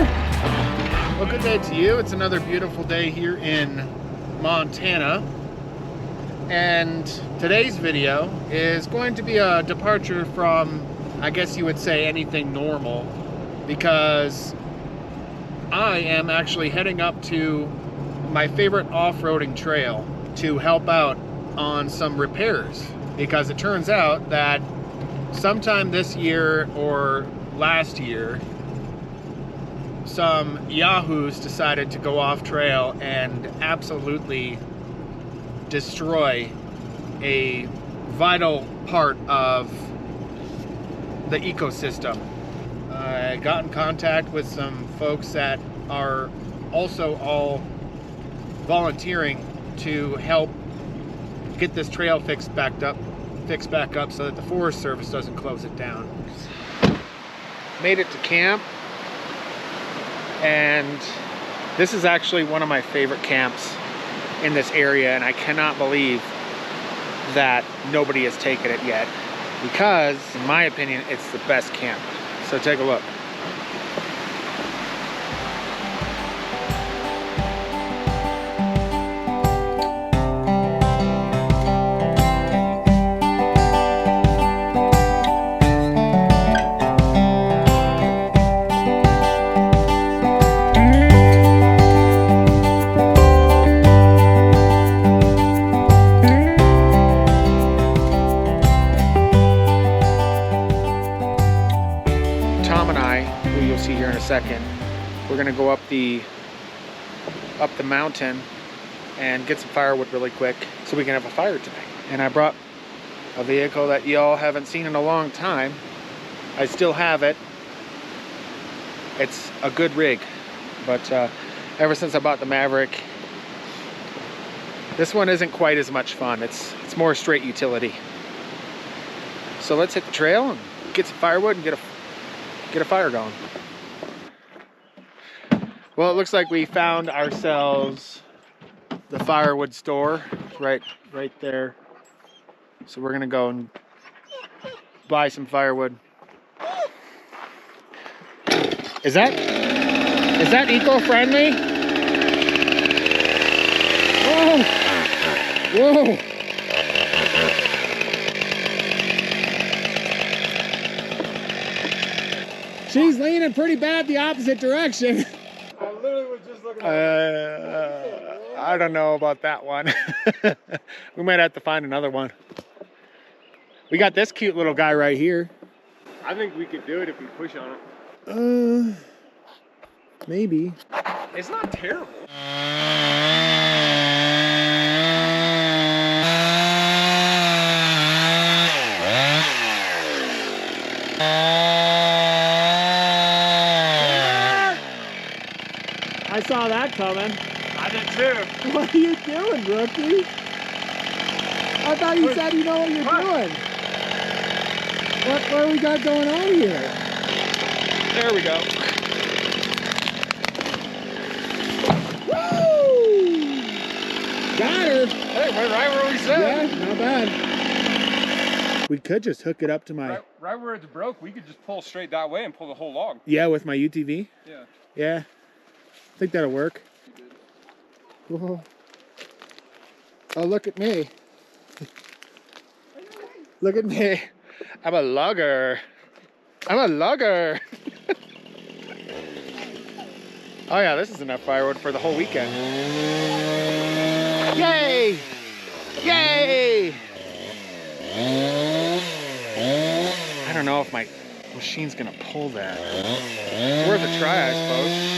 there. Well, good day to you. It's another beautiful day here in Montana. And today's video is going to be a departure from, I guess you would say, anything normal, because I am actually heading up to my favorite off-roading trail to help out on some repairs, because it turns out that sometime this year or last year, some yahoos decided to go off trail and absolutely destroy a vital part of the ecosystem. I got in contact with some folks that are also all volunteering to help get this trail fixed back up so that the Forest Service doesn't close it down. Made it to camp, and this is actually one of my favorite camps in this area, and I cannot believe that nobody has taken it yet, because in my opinion it's the best camp. So take a look. Second, we're gonna go up the mountain and get some firewood really quick so we can have a fire tonight. And I brought a vehicle that y'all haven't seen in a long time. I still have it. It's a good rig, but ever since I bought the Maverick, this one isn't quite as much fun. It's more straight utility. So let's hit the trail and get some firewood and get a fire going. Well, it looks like we found ourselves the firewood store right there. So we're gonna go and buy some firewood. Is that eco-friendly? Whoa! Whoa! She's leaning pretty bad the opposite direction. I literally was just looking at I don't know about that one. We might have to find another one. We got this cute little guy right here. I think we could do it if we push on it. Maybe. It's not terrible. I saw that coming. I did too. What are you doing, rookie? I thought you said you know what you're doing. What do we got going on here? There we go. Woo! Got her. Hey, we're right where we said. Yeah, not bad. We could just hook it up to my... Right where it's broke, we could just pull straight that way and pull the whole log. Yeah, with my UTV? Yeah. Yeah. I think that'll work. Whoa. Oh, look at me. Look at me. I'm a lugger. I'm a lugger. Oh yeah, this is enough firewood for the whole weekend. Yay! Yay! I don't know if my machine's gonna pull that. It's worth a try, I suppose.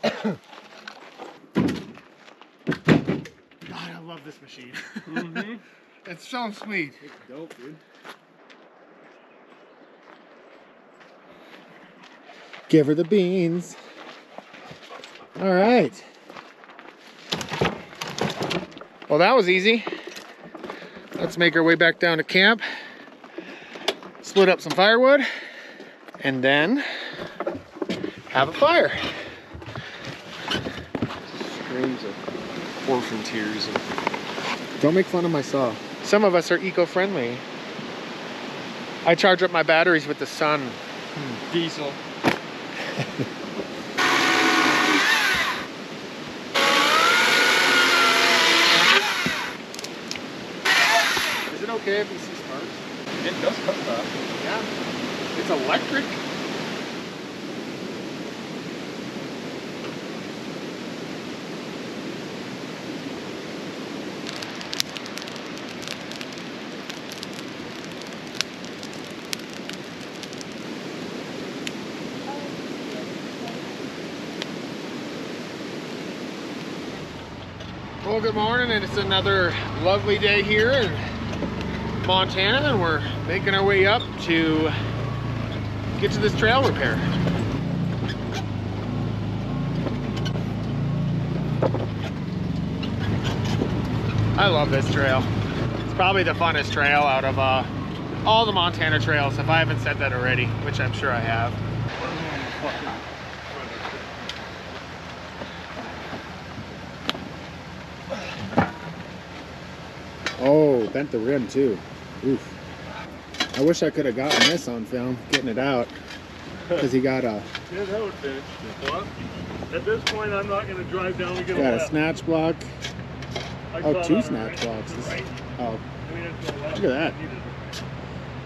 God, I love this machine. Mm-hmm. It's so sweet. It's dope, dude. Give her the beans. All right. Well, that was easy. Let's make our way back down to camp. Split up some firewood. And then have a fire. Screams of orphan tears. Don't make fun of my saw. Some of us are eco-friendly. I charge up my batteries with the sun. Diesel. Is it okay if you see sparks? It does cut fast. Yeah. It's electric. Well, good morning, and it's another lovely day here in Montana, and we're making our way up to get to this trail repair. I love this trail. It's probably the funnest trail out of all the Montana trails, if I haven't said that already, which I'm sure I have. Oh, bent the rim too. Oof. I wish I could have gotten this on film, getting it out, because he got a... Yeah, that would finish. Well, at this point, I'm not going to drive down and get got a snatch block. Oh, two snatch blocks. Right. Oh, look at that.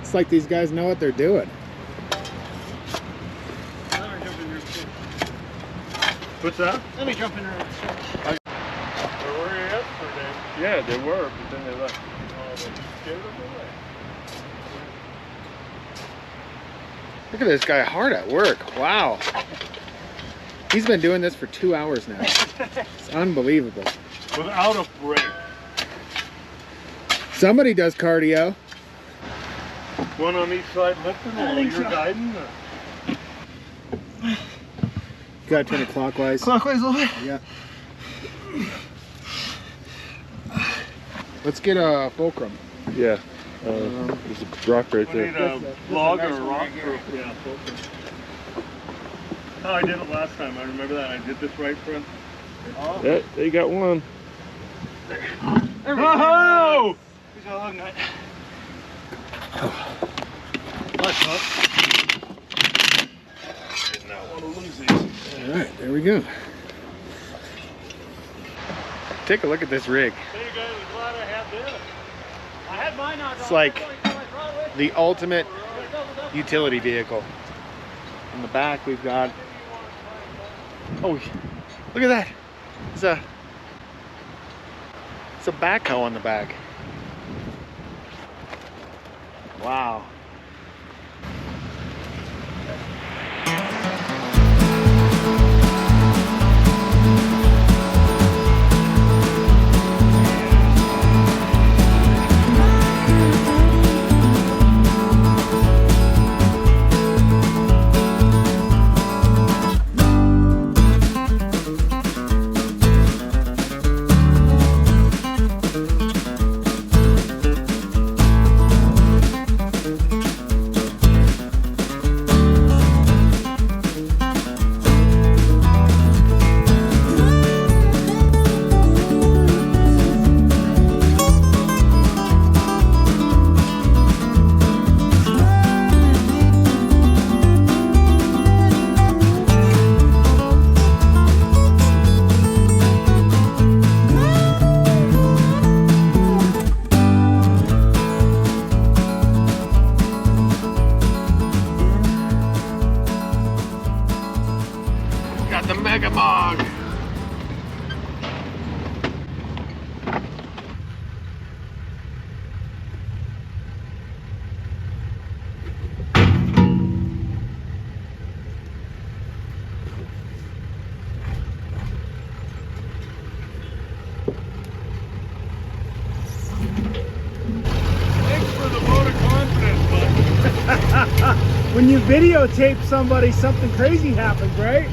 It's like these guys know what they're doing. What's that? Let me jump in there. Where were you yesterday? Yeah, they were, but then they left. Oh, they scared them away. Look at this guy hard at work. Wow. He's been doing this for 2 hours now. It's unbelievable. Without a break. Somebody does cardio. One on each side lifting while you're guiding? Gotta turn it clockwise. Clockwise a little bit. Yeah. Let's get a fulcrum. Yeah. There's a rock right there. We need a log or a rock group. Yeah, fulcrum. Oh, I did it last time. I remember that. I did this right front. Oh. Yeah, you got one. There we go. Whoa! He's got a lug nut. That's tough. Did not want to lose these. All right, there we go. Take a look at this rig. Hey guys, I'm glad I had this. I had mine out. It's like the ultimate utility vehicle. In the back we've got, oh, look at that. It's a backhoe on the back. Wow. The Unimog. when you videotape somebody, something crazy happens, right?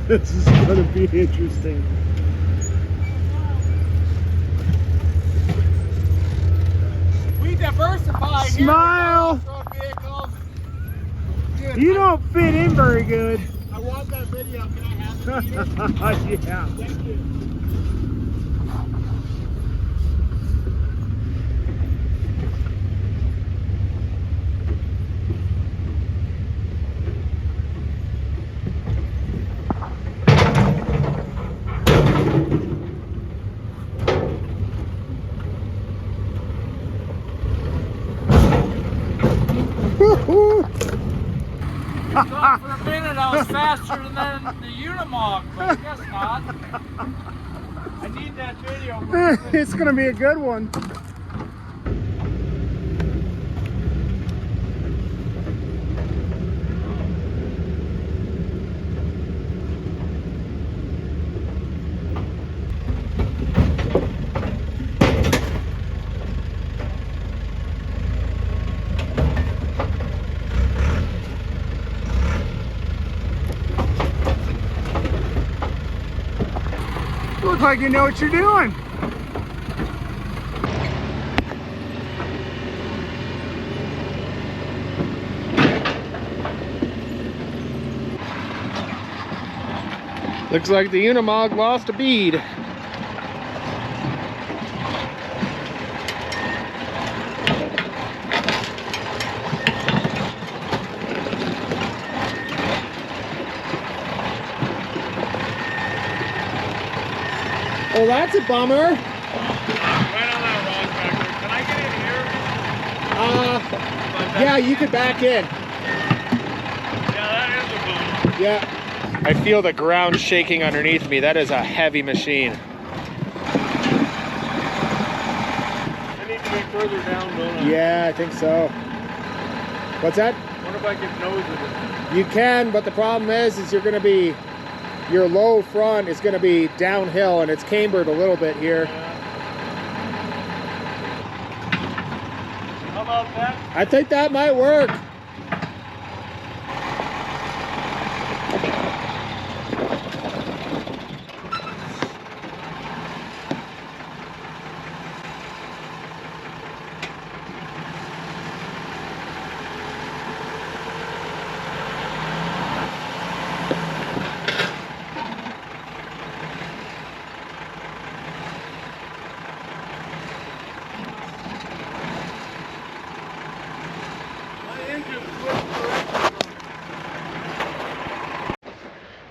This is going to be interesting. We diversify. Smile. Here with vehicles. Dude, You don't fit in very good. I want that video. Can I have it, Peter? Yeah. Thank you. Thought for a minute I was faster than the Unimog, but I guess not. I need that video. It's going to be a good one. Looks like you know what you're doing. Looks like the Unimog lost a bead. Well, that's a bummer. Right on that rock back there. Can I get in here? Yeah, you could back in. Yeah, that is a bummer. Yeah. I feel the ground shaking underneath me. That is a heavy machine. I need to be further down, don't I? Yeah, I think so. What's that? What if I get nose of it? You can, but the problem is you're going to be, your low front is going to be downhill, and it's cambered a little bit here. How about that? I think that might work.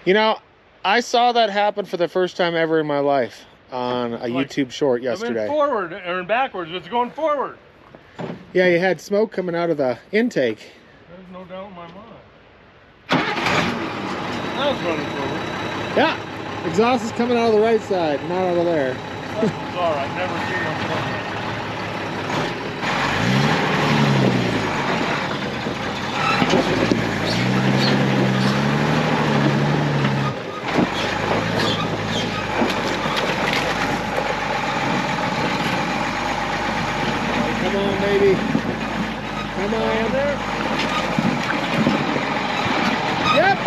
You know, I saw that happen for the first time ever in my life on a YouTube short yesterday. I mean forward or backwards, it's going forward. Yeah, you had smoke coming out of the intake. There's no doubt in my mind. That was running forward. Yeah, exhaust is coming out of the right side, not out of there. That's bizarre, I've never seen one forward. Come on, baby. Come on. There. Yep.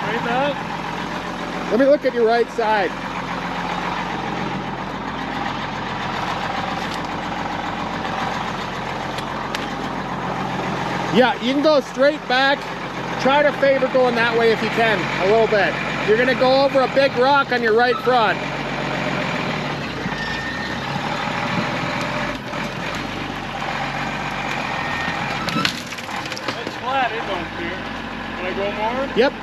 Right that. Let me look at your right side. Yeah, you can go straight back. Try to favor going that way if you can, a little bit. You're gonna go over a big rock on your right front. It's flat, it don't fear. Can I go more? Yep.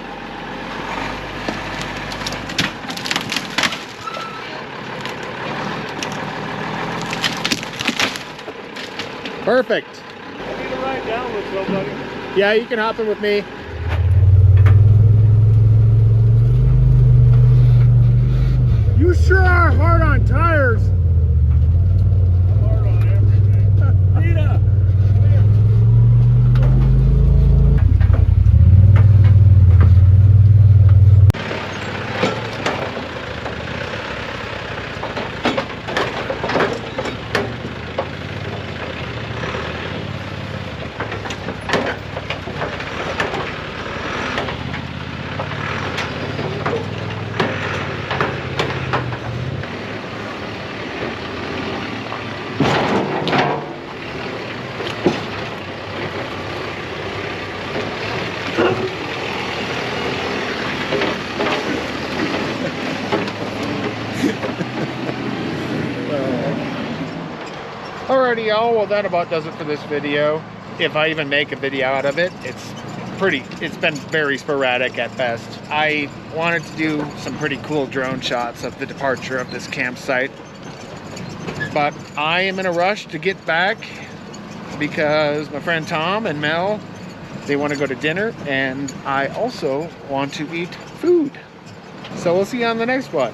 Perfect. I need to ride down with somebody. Yeah, you can hop in with me. You sure are hard on tires. I'm hard on everything. Rita, come here. Alrighty, y'all. Well, that about does it for this video. If I even make a video out of it, it's been very sporadic at best. I wanted to do some pretty cool drone shots of the departure of this campsite, but I am in a rush to get back because my friend Tom and Mel, they want to go to dinner, and I also want to eat food. So we'll see you on the next one.